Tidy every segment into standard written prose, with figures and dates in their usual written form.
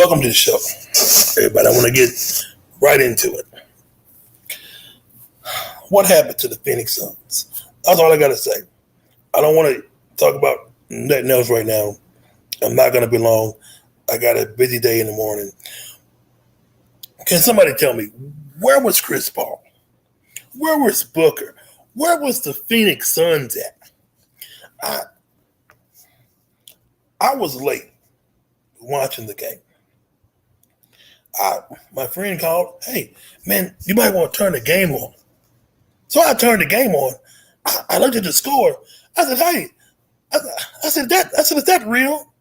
Welcome to the show, everybody. I want to get right into it. What happened to the Phoenix Suns? That's all I got to say. I don't want to talk about nothing else right now. I'm not going to be long. I got a busy day in the morning. Can somebody tell me, where was Chris Paul? Where was Booker? Where was the Phoenix Suns at? I was late watching the game. My friend called, hey, man, you might want to turn the game on. So I turned the game on. I looked at the score. I said, hey, is that real?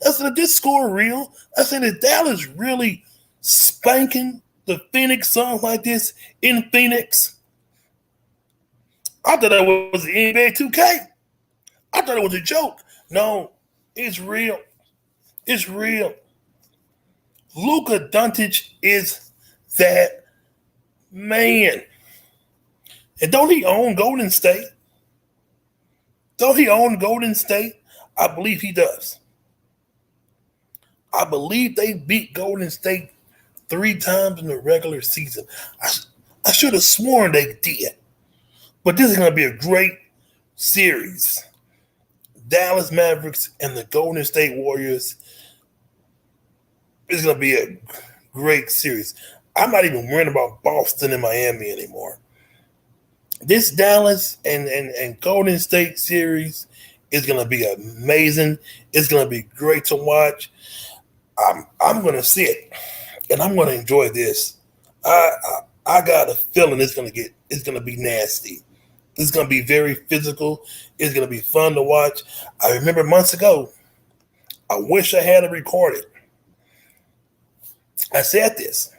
I said, is this score real? I said, is Dallas really spanking the Phoenix Suns like this in Phoenix? I thought that was the NBA 2K. I thought it was a joke. No, it's real. It's real. Luka Doncic is that man. And don't he own Golden State? Don't he own Golden State? I believe he does. I believe they beat Golden State 3 times in the regular season. I should have sworn they did. But this is going to be a great series. Dallas Mavericks and the Golden State Warriors. It's going to be a great series. I'm not even worrying about Boston and Miami anymore. This Dallas and Golden State series is going to be amazing. It's going to be great to watch. I'm going to see it, and I'm going to enjoy this. I got a feeling it's going to be nasty. It's going to be very physical. It's going to be fun to watch. I remember months ago, I wish I had it recorded. I said this.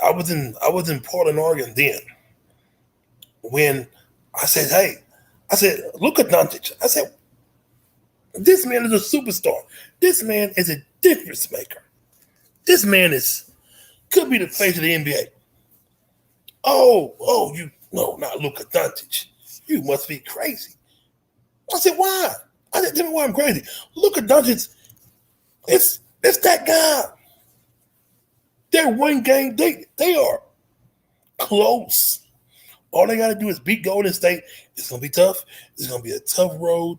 I was in Portland, Oregon then. When I said, look at Doncic. I said, this man is a superstar. This man is a difference maker. This man could be the face of the NBA. No, not Luka Doncic. You must be crazy. I said, why? I said, tell me why I'm crazy. Luka Doncic, it's that guy. They're one game. They are close. All they got to do is beat Golden State. It's going to be tough. It's going to be a tough road.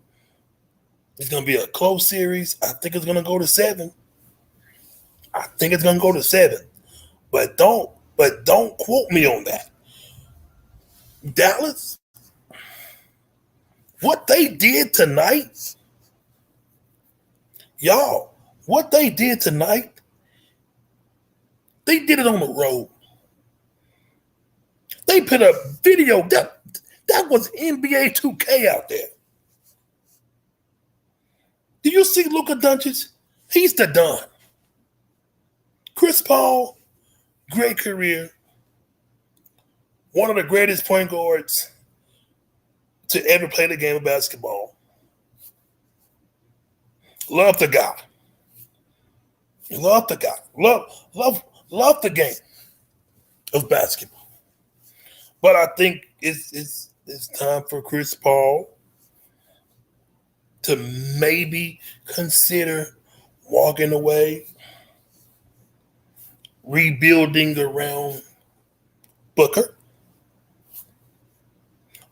It's going to be a close series. I think it's going to go to 7. But don't quote me on that. Dallas, what they did tonight, y'all, they did it on the road. They put a video that was NBA 2K out there. Do you see Luka Doncic? He's the Don. Chris Paul, great career. One of the greatest point guards to ever play the game of basketball. Love the guy. Love the game of basketball. But I think it's time for Chris Paul to maybe consider walking away, rebuilding around Booker.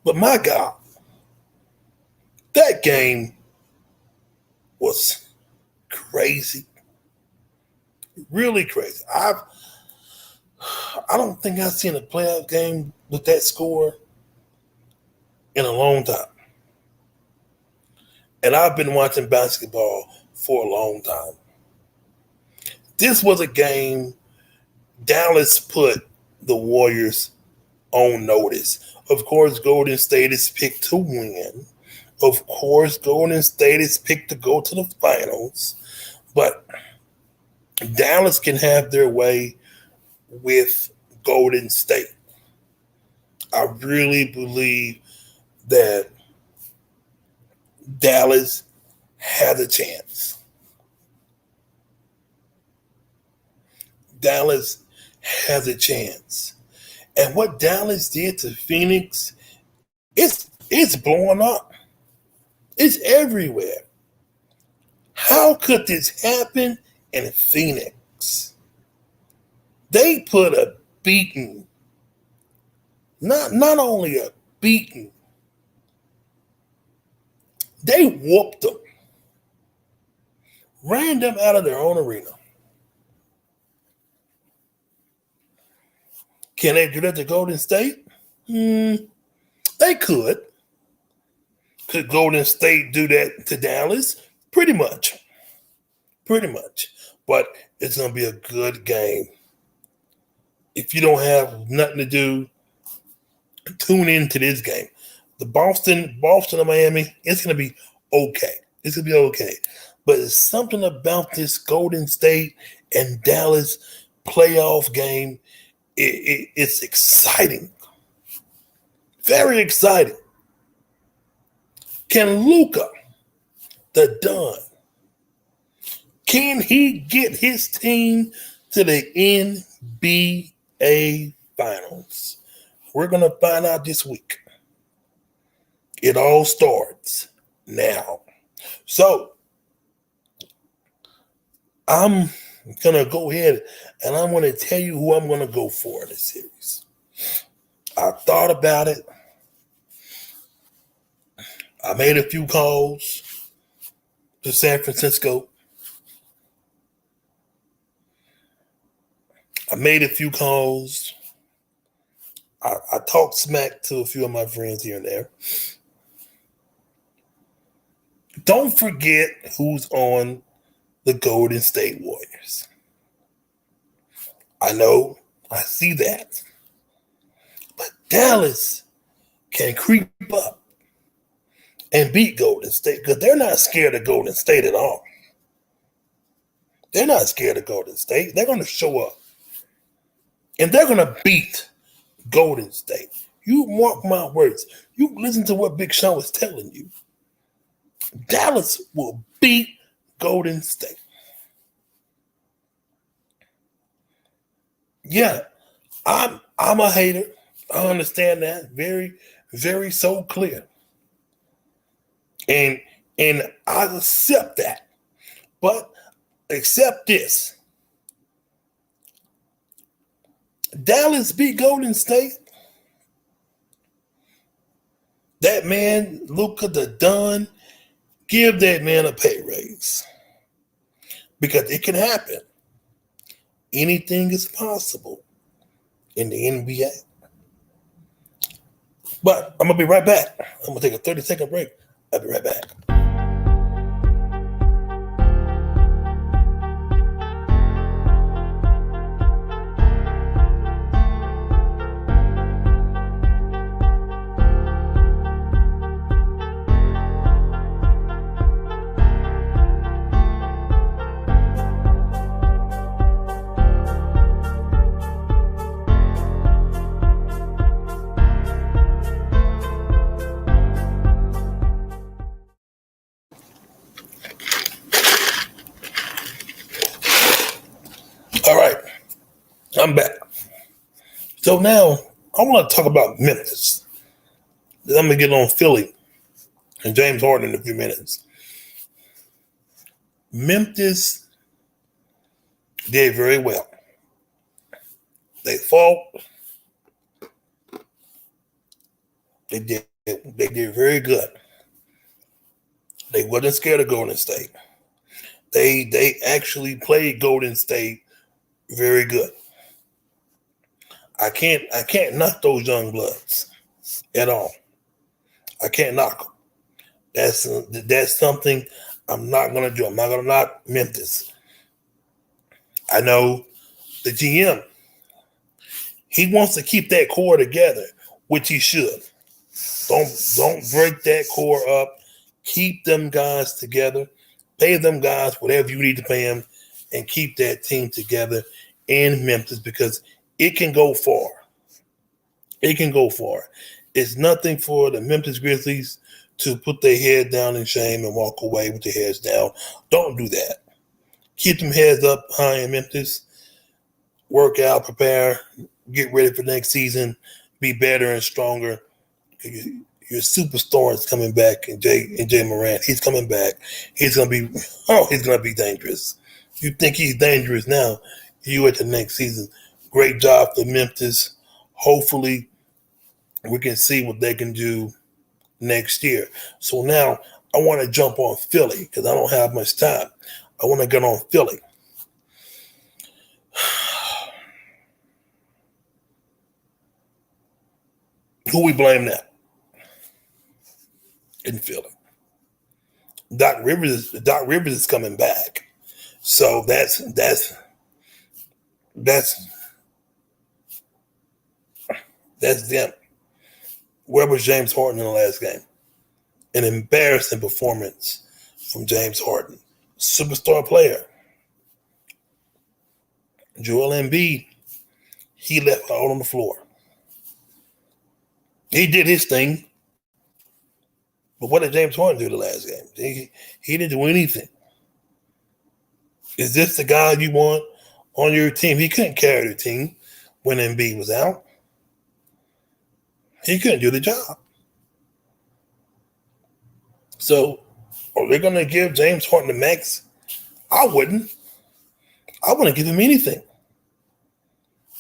But my God, that game was crazy. Really crazy. I don't think I've seen a playoff game with that score in a long time. And I've been watching basketball for a long time. This was a game Dallas put the Warriors on notice. Of course, Golden State is picked to win. Of course, Golden State is picked to go to the finals. But Dallas can have their way with Golden State. I really believe that Dallas has a chance. Dallas has a chance. And what Dallas did to Phoenix, it's blowing up. It's everywhere. How could this happen in Phoenix? They put a beating, not only a beating, they whooped them, ran them out of their own arena. Can they do that to Golden State? They could. Could Golden State do that to Dallas? Pretty much. Pretty much. But it's going to be a good game. If you don't have nothing to do, tune into this game. The Boston and Miami, it's going to be okay. It's going to be okay. But it's something about this Golden State and Dallas playoff game. It's exciting. Very exciting. Can Luka, the Don, can he get his team to the NBA Finals? We're going to find out this week. It all starts now. So, I'm going to go ahead and I'm going to tell you who I'm going to go for in this series. I thought about it. I made a few calls to San Francisco. I made a few calls. I talked smack to a few of my friends here and there. Don't forget who's on the Golden State Warriors. I know, I see that. But Dallas can creep up and beat Golden State because they're not scared of Golden State at all. They're not scared of Golden State. They're going to show up. And they're going to beat Golden State. You mark my words. You listen to what Big Sean was telling you. Dallas will beat Golden State. Yeah, I'm a hater. I understand that. Very, very so clear. And I accept that. But accept this. Dallas beat Golden State. That man, Luka the Don, give that man a pay raise. Because it can happen. Anything is possible in the NBA. But I'm going to be right back. I'm going to take a 30-second break. I'll be right back. All right, I'm back. So now I want to talk about Memphis. Then I'm going to get on Philly and James Harden in a few minutes. Memphis did very well. They fought. They did very good. They wasn't scared of Golden State. They actually played Golden State very good. I can't knock those young bloods at all. I can't knock them. That's something I'm not going to do. I'm not going to knock Memphis. I know the GM. He wants to keep that core together, which he should. Don't break that core up. Keep them guys together. Pay them guys whatever you need to pay them, and keep that team together in Memphis because it can go far. It can go far. It's nothing for the Memphis Grizzlies to put their head down in shame and walk away with their heads down. Don't do that. Keep them heads up high in Memphis. Work out, prepare, get ready for next season, be better and stronger. Your superstar is coming back, and Jay Morant. He's coming back. He's gonna be dangerous. You think he's dangerous now? You at the next season. Great job for Memphis. Hopefully, we can see what they can do next year. So now I want to jump on Philly because I don't have much time. I want to get on Philly. Who we blame now in Philly? Doc Rivers is coming back. So that's them. Where was James Harden in the last game? An embarrassing performance from James Harden. Superstar player. Joel Embiid, he left out on the floor. He did his thing. But what did James Harden do the last game? He didn't do anything. Is this the guy you want on your team? He couldn't carry the team when Embiid was out. He couldn't do the job. So, are they going to give James Harden the max? I wouldn't. I wouldn't give him anything.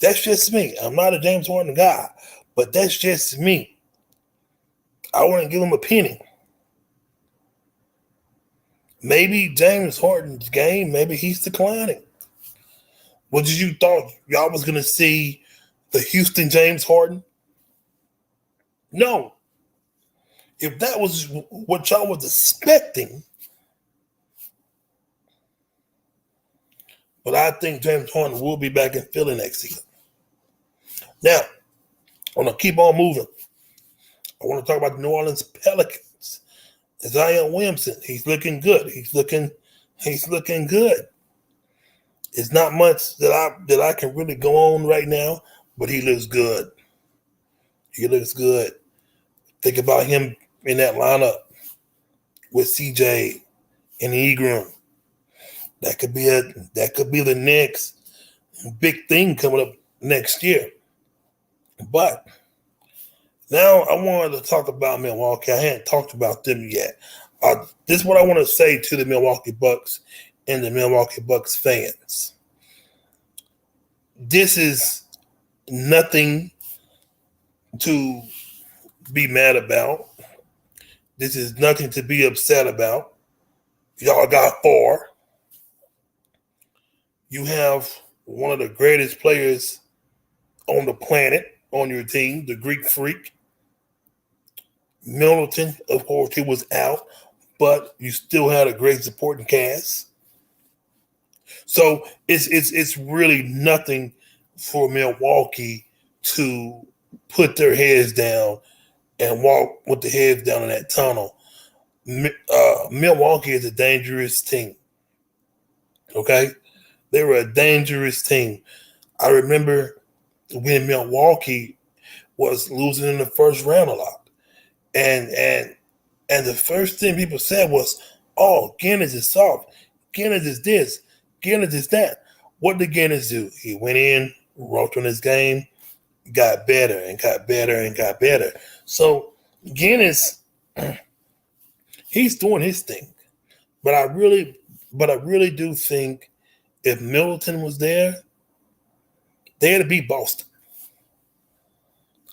That's just me. I'm not a James Harden guy, but that's just me. I wouldn't give him a penny. Maybe James Harden's game, maybe he's declining. What did you thought y'all was going to see the Houston James Harden? No. If that was what y'all was expecting, but I think James Harden will be back in Philly next season. Now, I want to keep on moving. I want to talk about the New Orleans Pelicans. Zion Williamson, he's looking good. He's looking good. It's not much that I can really go on right now, but he looks good. He looks good. Think about him in that lineup with CJ and Ingram. That could be the next big thing coming up next year. But now I wanted to talk about Milwaukee. I hadn't talked about them yet. This is what I want to say to the Milwaukee Bucks and the Milwaukee Bucks fans. This is nothing to be mad about. This is nothing to be upset about. Y'all got 4. You have one of the greatest players on the planet on your team, the Greek Freak. Middleton, of course, he was out, but you still had a great supporting cast. So it's really nothing for Milwaukee to put their heads down and walk with the heads down in that tunnel. Milwaukee is a dangerous team. Okay? They were a dangerous team. I remember when Milwaukee was losing in the first round a lot. And the first thing people said was, oh, Giannis is soft. Giannis is this. Giannis is that. What did Giannis do? He went in, worked on his game, got better and got better and got better. So Giannis, he's doing his thing. But I really do think if Middleton was there, they had to beat Boston.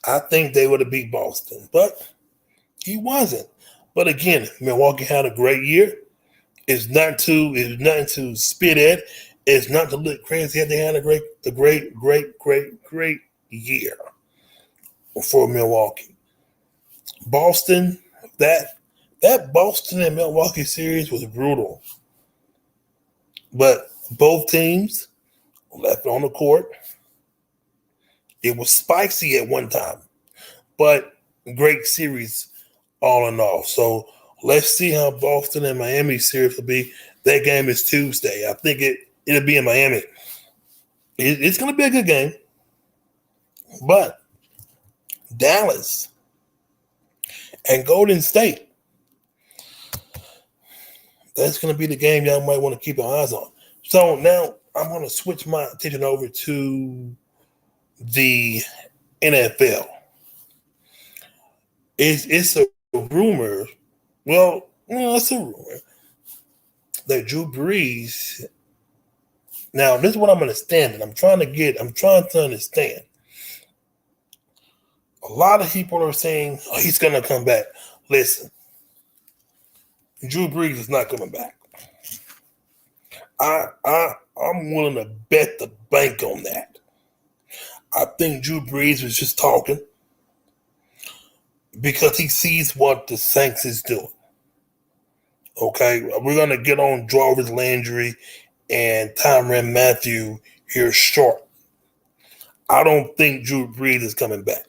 I think they would have beat Boston. But he wasn't. But again, Milwaukee had a great year. It's nothing to spit at. It's not to look crazy. They had a great year for Milwaukee. Boston, that Boston and Milwaukee series was brutal. But both teams left on the court. It was spicy at one time, but great series all in all. So let's see how Boston and Miami series will be. That game is Tuesday. I think it'll be in Miami. It's going to be a good game. But Dallas and Golden State, that's going to be the game y'all might want to keep your eyes on. So now I'm going to switch my attention over to the NFL. It's a rumor. Well, it's a rumor that Drew Brees. Now, this is what I'm understanding. I'm trying to understand. A lot of people are saying, oh, he's going to come back. Listen, Drew Brees is not coming back. I'm willing to bet the bank on that. I think Drew Brees was just talking because he sees what the Saints is doing. Okay, we're gonna get on Jarvis Landry and Tyrann Mathieu here short. I don't think Drew Brees is coming back.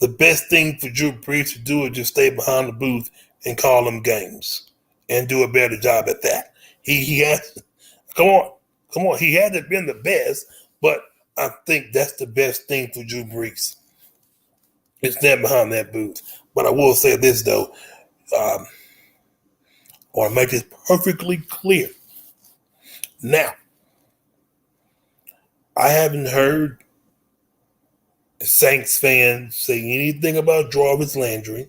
The best thing for Drew Brees to do is just stay behind the booth and call them games and do a better job at that. He has come on. He hasn't been the best, but I think that's the best thing for Drew Brees. It's stand behind that booth. But I will say this though, I want to make this perfectly clear. Now, I haven't heard Saints fans say anything about Jarvis Landry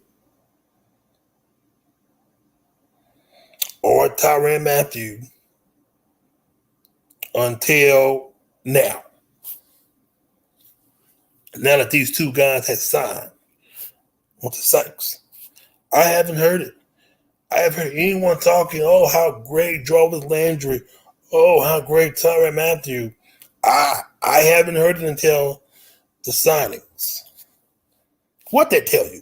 or Tyrann Mathieu until now. Now that these two guys have signed with the Saints, I haven't heard it. I haven't heard anyone talking, oh, how great Jarvis Landry, oh, how great Tyrann Mathieu. I haven't heard it until the signings. What that tell you?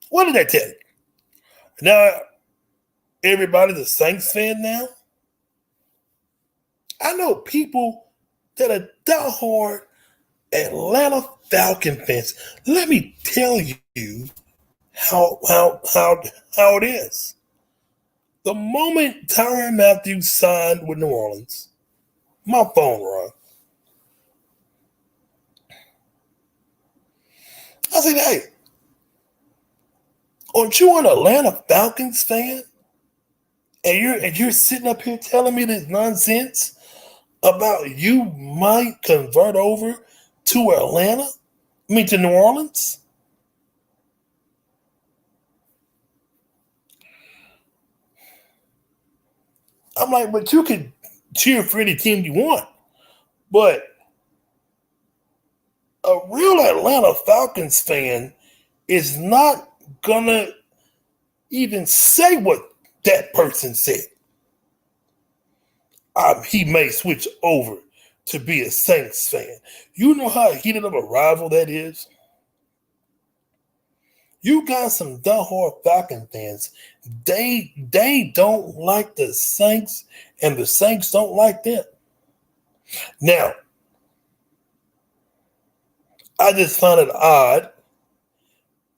What did that tell you? Now, everybody's a Saints fan now. I know people that are diehard Atlanta Falcon fans. Let me tell you how it is. The moment Tyrann Mathieu signed with New Orleans, my phone rang. I said, hey, aren't you an Atlanta Falcons fan? And you're sitting up here telling me this nonsense about you might convert over to Atlanta? I mean to New Orleans? I'm like, but you could cheer for any team you want. But a real Atlanta Falcons fan is not gonna even say what that person said. He may switch over to be a Saints fan. You know how heated of a rival that is? You got some diehard Falcon fans. They don't like the Saints, and the Saints don't like them. Now, I just find it odd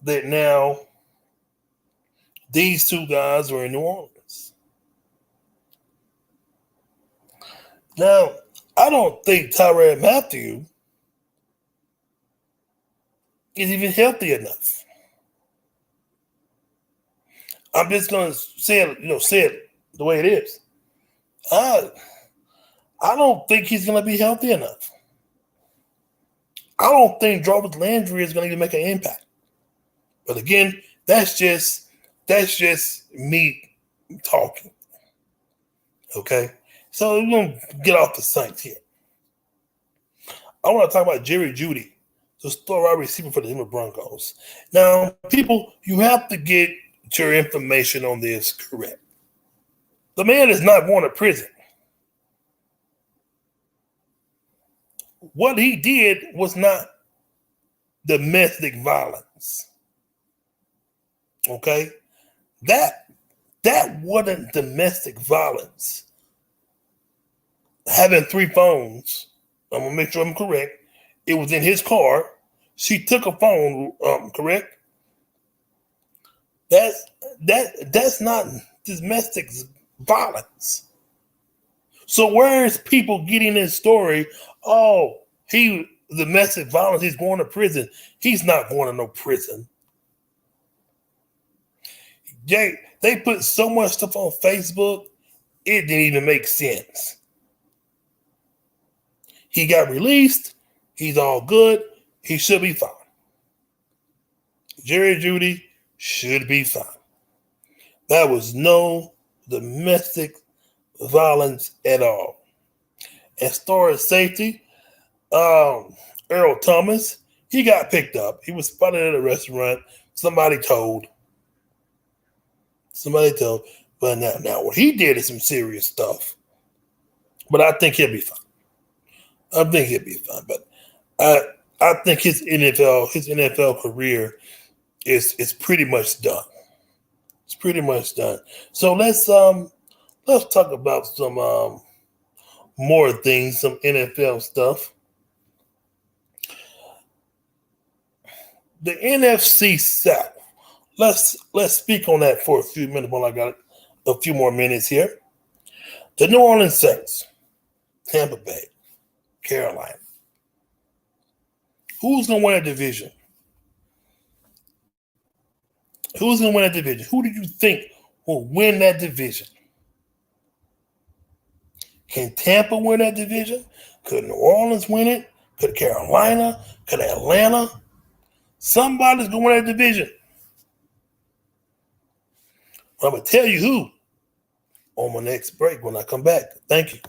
that now these two guys are in New Orleans. Now, I don't think Tyrann Mathieu is even healthy enough. I'm just gonna say it the way it is. I don't think he's gonna be healthy enough. I don't think Jarvis Landry is gonna even make an impact. But again, that's just me talking. Okay? So we're gonna get off the Saints here. I want to talk about Jerry Jeudy, the star wide receiver for the Denver Broncos. Now, people, you have to get your information on this correct. The man is not going to prison. What he did was not domestic violence. Okay? That wasn't domestic violence. Having 3 phones, I'm gonna make sure I'm correct. It was in his car. She took a phone, correct? That's not domestic violence. So where is people getting this story? Oh, he domestic violence, he's going to prison. He's not going to no prison. They put so much stuff on Facebook, it didn't even make sense. He got released. He's all good. He should be fine. Jerry Jeudy should be fine. That was no domestic violence at all. As far as safety, Earl Thomas, he got picked up. He was spotted at a restaurant. Somebody told. But now what he did is some serious stuff. But I think he'll be fine. But I think his NFL career is pretty much done. It's pretty much done. So let's talk about some more things, some NFL stuff. The NFC South. Let's speak on that for a few minutes while I got a few more minutes here. The New Orleans Saints, Tampa Bay, Carolina. Who's going to win a division? Who's going to win a division? Who do you think will win that division? Can Tampa win that division? Could New Orleans win it? Could Carolina? Could Atlanta? Somebody's going to win that division. I'm going to tell you who on my next break when I come back. Thank you.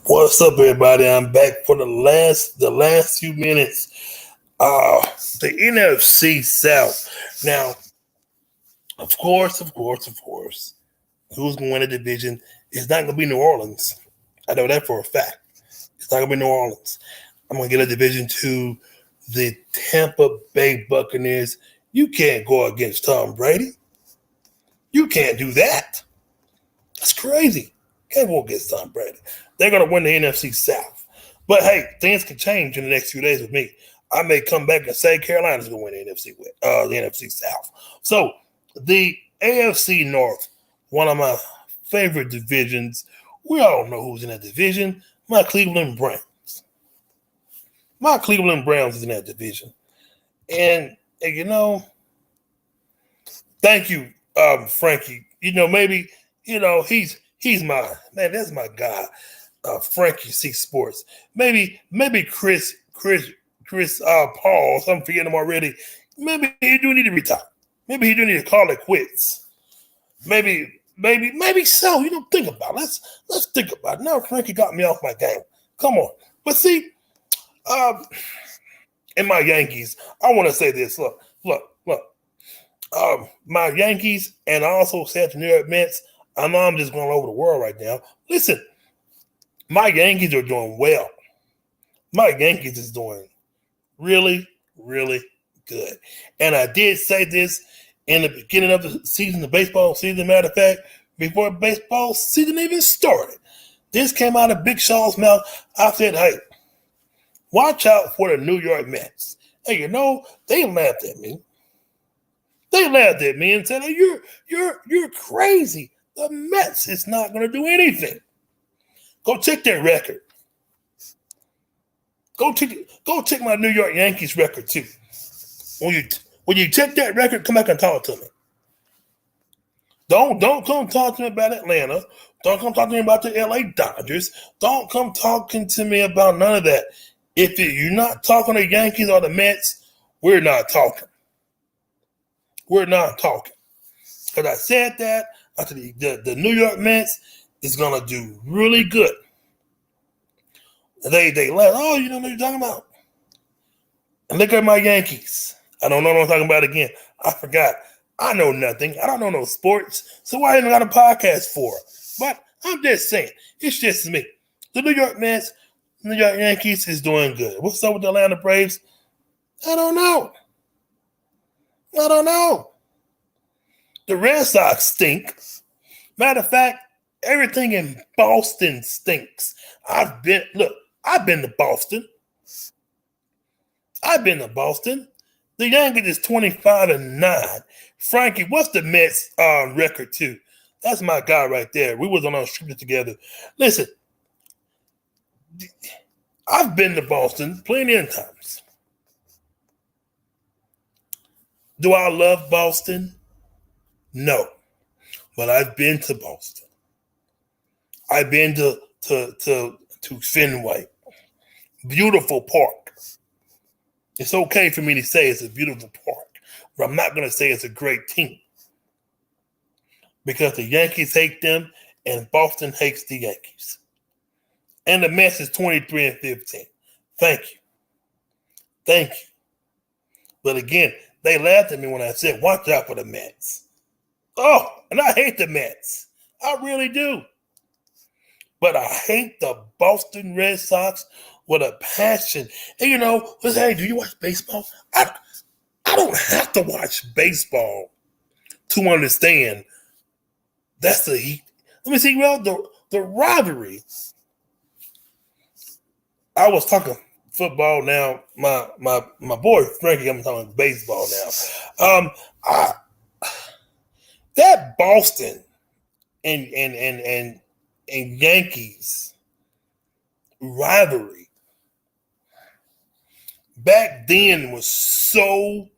What's up, everybody? I'm back for the last few minutes. The NFC South. Now, of course, who's going to win the division? It's not going to be New Orleans. I know that for a fact. It's not going to be New Orleans. I'm going to get a division to the Tampa Bay Buccaneers. You can't go against Tom Brady. You can't do that. That's crazy. Can't go against Tom Brady. They're going to win the NFC South. But, hey, things can change in the next few days with me. I may come back and say Carolina's going to win the NFC South. So, the AFC North, one of my favorite divisions. We all know who's in that division. My Cleveland Browns. My Cleveland Browns is in that division. And you know, thank you, Frankie. Maybe, he's my man. That's my guy, Frankie C Sports. Maybe Chris Paul. I'm forgetting him already. Maybe he do need to retire. Maybe he do need to call it quits. Maybe so. Think about it. Let's think about it. Now Frankie got me off my game. Come on. But see, in my Yankees, I want to say this. Look. My Yankees, and I also said the New York Mets. I know I'm just going all over the world right now. Listen, my Yankees are doing well. My Yankees is doing really, really good. And I did say this in the beginning of the season, the baseball season, matter of fact, before baseball season even started. This came out of Big Shaw's mouth. I said, hey, watch out for the New York Mets. Hey, they laughed at me. They laughed at me and said, hey, you're crazy. The Mets is not going to do anything. Go check their record. Go check my New York Yankees record too. When you check that record, come back and talk to me. Don't come talk to me about Atlanta. Don't come talk to me about the LA Dodgers. Don't come talking to me about none of that. If you're not talking to the Yankees or the Mets, we're not talking. We're not talking. Because I said that. I said the New York Mets is going to do really good. They laugh. Oh, you don't know what you're talking about. And look at my Yankees. I don't know what I'm talking about again. I forgot. I know nothing. I don't know no sports. So I ain't got a podcast for it. But I'm just saying. It's just me. The New York Mets, New York Yankees is doing good. What's up with the Atlanta Braves? I don't know. The Red Sox stink. Matter of fact, everything in Boston stinks. I've been to Boston. The Yankees is 25-9. Frankie, what's the Mets record too? That's my guy right there. We was on unscripted together. Listen, I've been to Boston plenty of times. Do I love Boston? No. But I've been to Boston. I've been to Fenway. Beautiful park. It's okay for me to say it's a beautiful park, but I'm not going to say it's a great team. Because the Yankees hate them and Boston hates the Yankees. And the Mets is 23-15. Thank you. Thank you. But again, they laughed at me when I said, watch out for the Mets. Oh, and I hate the Mets. I really do. But I hate the Boston Red Sox with a passion. And you know, hey, do you watch baseball? I don't have to watch baseball to understand that's the heat. Let me see, well, the rivalry. I was talking football now. My boy Frankie, I'm talking baseball now. That Boston and Yankees rivalry back then was so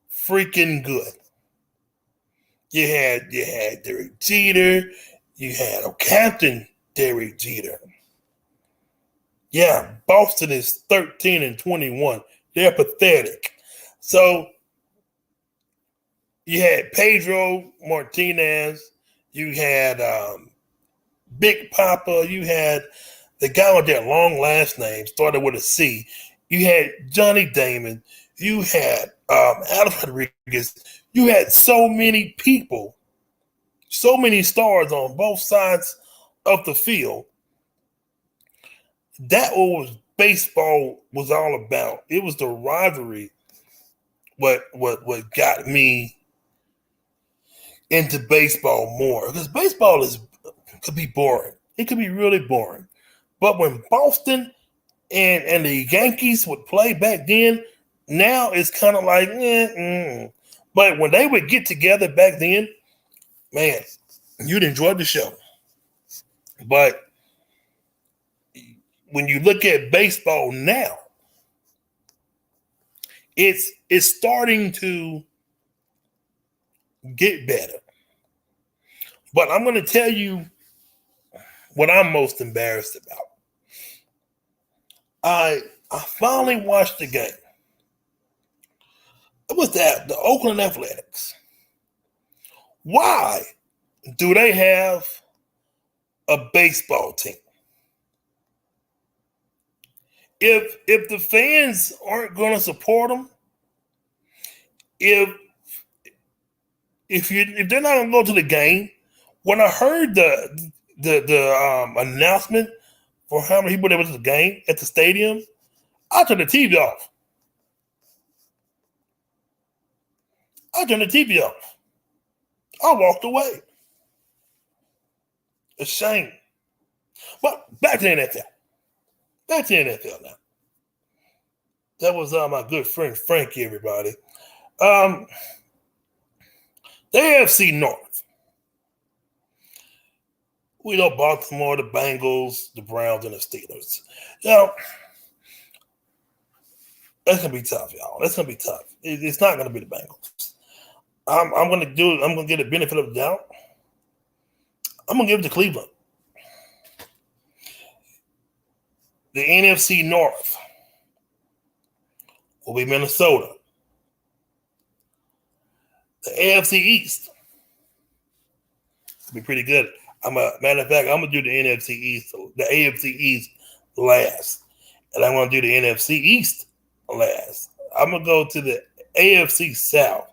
freaking good. You had Derek Jeter, you had Captain Derek Jeter. Yeah, Boston is 13-21. They're pathetic. So you had Pedro Martinez, you had Big Papa, you had the guy with that long last name, started with a C. You had Johnny Damon, you had Alex Rodriguez. You had so many people, so many stars on both sides of the field. That was baseball was all about. It was the rivalry what got me into baseball more. Because baseball could be boring. It could be really boring. But when Boston and the Yankees would play back then, now it's kind of like, But when they would get together back then, man, you'd enjoy the show. But when you look at baseball now, it's starting to get better. But I'm going to tell you what I'm most embarrassed about. I finally watched the game. It was the Oakland Athletics. Why do they have a baseball team? If the fans aren't going to support them, if they're not going to go to the game, when I heard the announcement for how many people there was at the game at the stadium, I turned the TV off. I walked away. A shame. But back to the NFL. Now. That was my good friend Frankie, everybody. The AFC North. We know Baltimore, the Bengals, the Browns, and the Steelers. Now, that's going to be tough, y'all. That's going to be tough. It's not going to be the Bengals. I'm going to get a benefit of the doubt. I'm going to give it to Cleveland. The NFC North will be Minnesota. The AFC East will be pretty good. Matter of fact, I'm going to do the AFC East last. And I'm going to do the NFC East last. I'm going to go to the AFC South.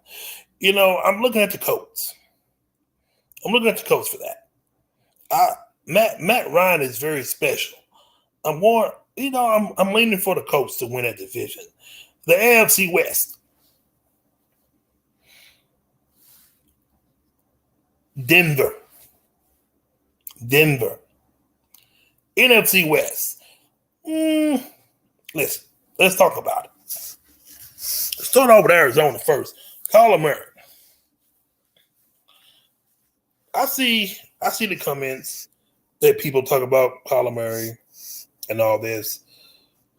You know, I'm looking at the Colts. I'm looking at the Colts for that. Matt Ryan is very special. I'm leaning for the Colts to win that division. The AFC West. Denver. NFC West. Listen, let's talk about it. Start off with Arizona first. Kyler Murray. I see the comments that people talk about Kyler Murray and all this.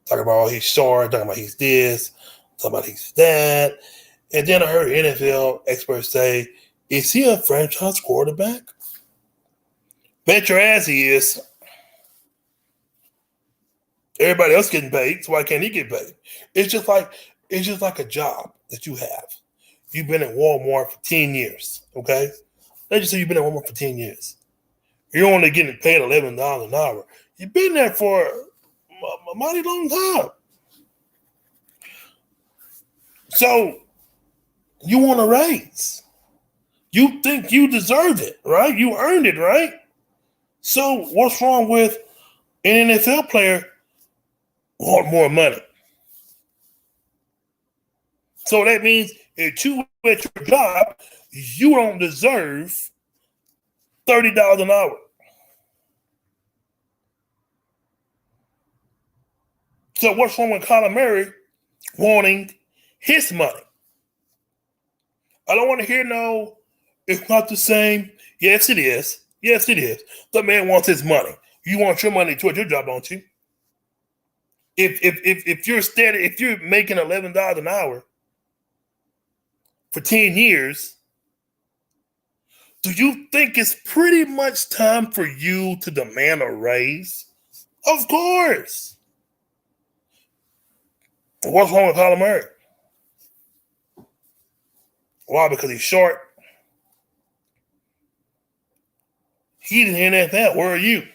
Talking about he's short, talking about he's this, talking about he's that. And then I heard NFL experts say, is he a franchise quarterback? Bet your ass he is. Everybody else getting paid, so why can't he get paid? It's just like a job that you have. You've been at Walmart for 10 years, okay? Let's just say you've been at Walmart for 10 years. You're only getting paid $11 an hour. You've been there for a mighty long time. So you want a raise. You think you deserve it, right? You earned it, right? So what's wrong with an NFL player want more money? So that means if you at your job, you don't deserve $30 an hour. So what's wrong with Kyler Murray wanting his money? I don't want to hear no, it's not the same. Yes, it is. Yes, it is. The man wants his money. You want your money towards your job, don't you? If you're steady, if you're making $11 an hour for 10 years, do you think it's pretty much time for you to demand a raise? Of course. What's wrong with Kyler Murray? Why? Because he's short. He didn't hear that. Where are you?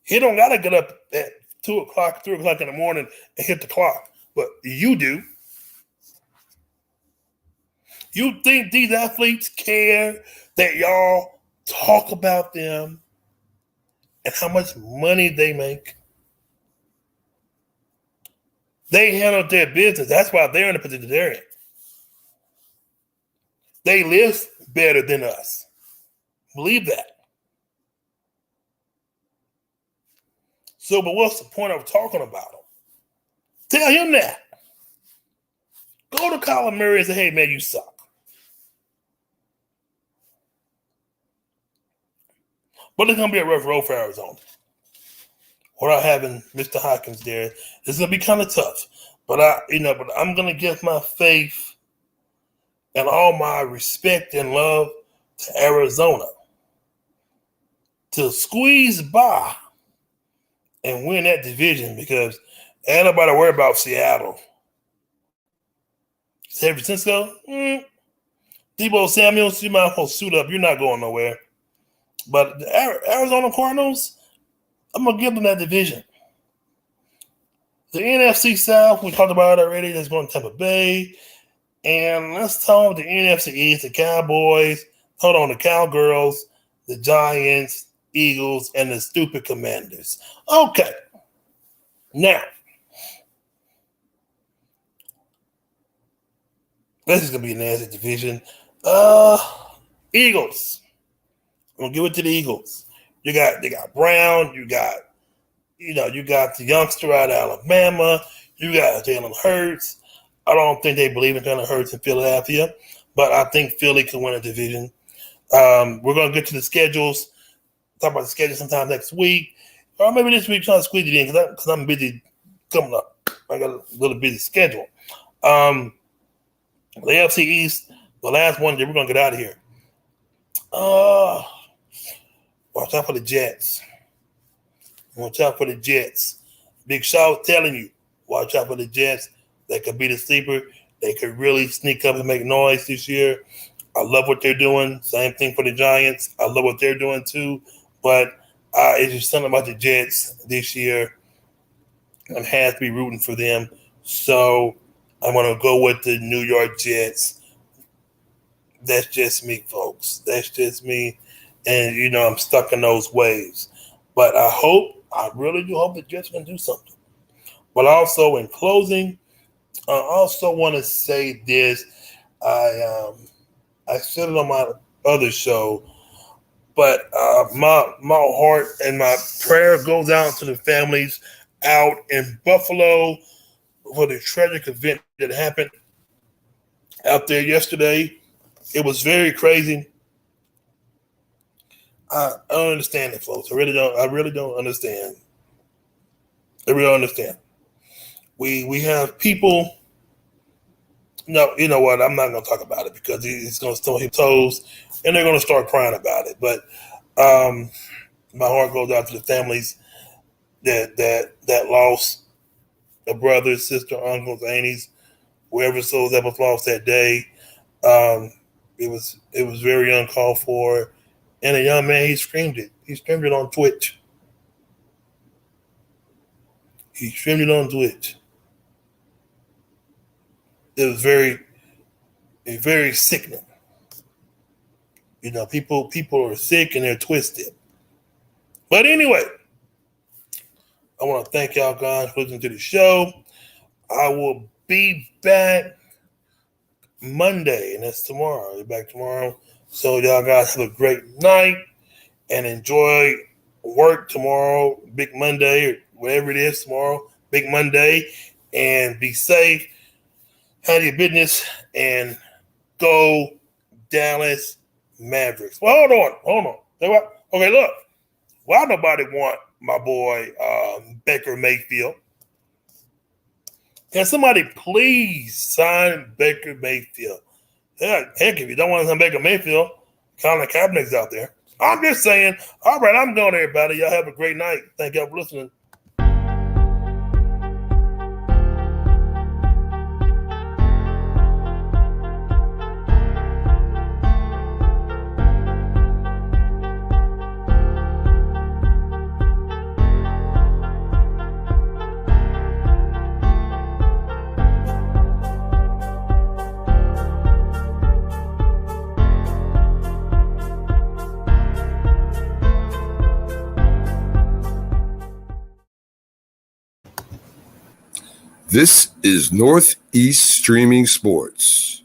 He don't got to get up at 2 o'clock, 3 o'clock in the morning and hit the clock. But you do. You think these athletes care that y'all talk about them and how much money they make? They handle their business. That's why they're in the position they're in. They live better than us. Believe that. So, but what's the point of talking about him? Tell him that. Go to Kyler Murray and say, hey, man, you suck. But it's going to be a rough road for Arizona. Without having Mr. Hopkins there, it's going to be kind of tough. But I'm going to give my faith and all my respect and love to Arizona to squeeze by and win that division, because ain't nobody worry about Seattle. San Francisco, Deebo Samuels, you might as well suit up. You're not going nowhere. But the Arizona Cardinals, I'm going to give them that division. The NFC South, we talked about it already, that's going to Tampa Bay. And let's talk the NFC East, the Cowboys, the Cowgirls, the Giants, Eagles, and the stupid Commanders. Okay. Now, this is going to be a nasty division. Eagles. I'm going to give it to the Eagles. They got Brown, you got the youngster out of Alabama, you got Jalen Hurts. I don't think they believe in Jalen Hurts in Philadelphia, but I think Philly can win a division. We're going to get to the schedules, talk about the schedule sometime next week, or maybe this week, trying to squeeze it in because I'm busy coming up. I got a little busy schedule. The AFC East, the last one, we're going to get out of here. Watch out for the Jets. Watch out for the Jets. Big Shaw telling you, watch out for the Jets. They could be the sleeper. They could really sneak up and make noise this year. I love what they're doing. Same thing for the Giants. I love what they're doing too. But it's just something about the Jets this year. I have to be rooting for them. So I'm going to go with the New York Jets. That's just me, folks. That's just me. And, I'm stuck in those waves. But I really do hope the Jets can do something. But also, in closing, I also want to say this. I said it on my other show, but my heart and my prayer goes out to the families out in Buffalo for the tragic event that happened out there yesterday. It was very crazy. I don't understand it, folks. I really don't. I really don't understand. I really don't understand. We have people. No, you know what? I'm not going to talk about it because it's going to stumble his toes, and they're going to start crying about it. But um, my heart goes out to the families that lost a brother, sister, uncles, aunties, whoever souls that was lost that day. Um, it was very uncalled for, and a young man, he screamed it. He screamed it on Twitch. He screamed it on Twitch. It was very sickening. You know, people are sick and they're twisted. But anyway, I want to thank y'all guys for listening to the show. I will be back Monday, and that's tomorrow. I'll be back tomorrow. So y'all guys have a great night and enjoy work tomorrow, Big Monday, or whatever it is tomorrow, Big Monday, and be safe, handle your business, and go Dallas Mavericks. Well, hold on. Okay, look. Why nobody want my boy Baker Mayfield? Can somebody please sign Baker Mayfield? Heck, if you don't want to sign Baker Mayfield, Colin Kaepernick's out there. I'm just saying. All right, I'm going, everybody. Y'all have a great night. Thank y'all for listening. This is Northeast Streaming Sports.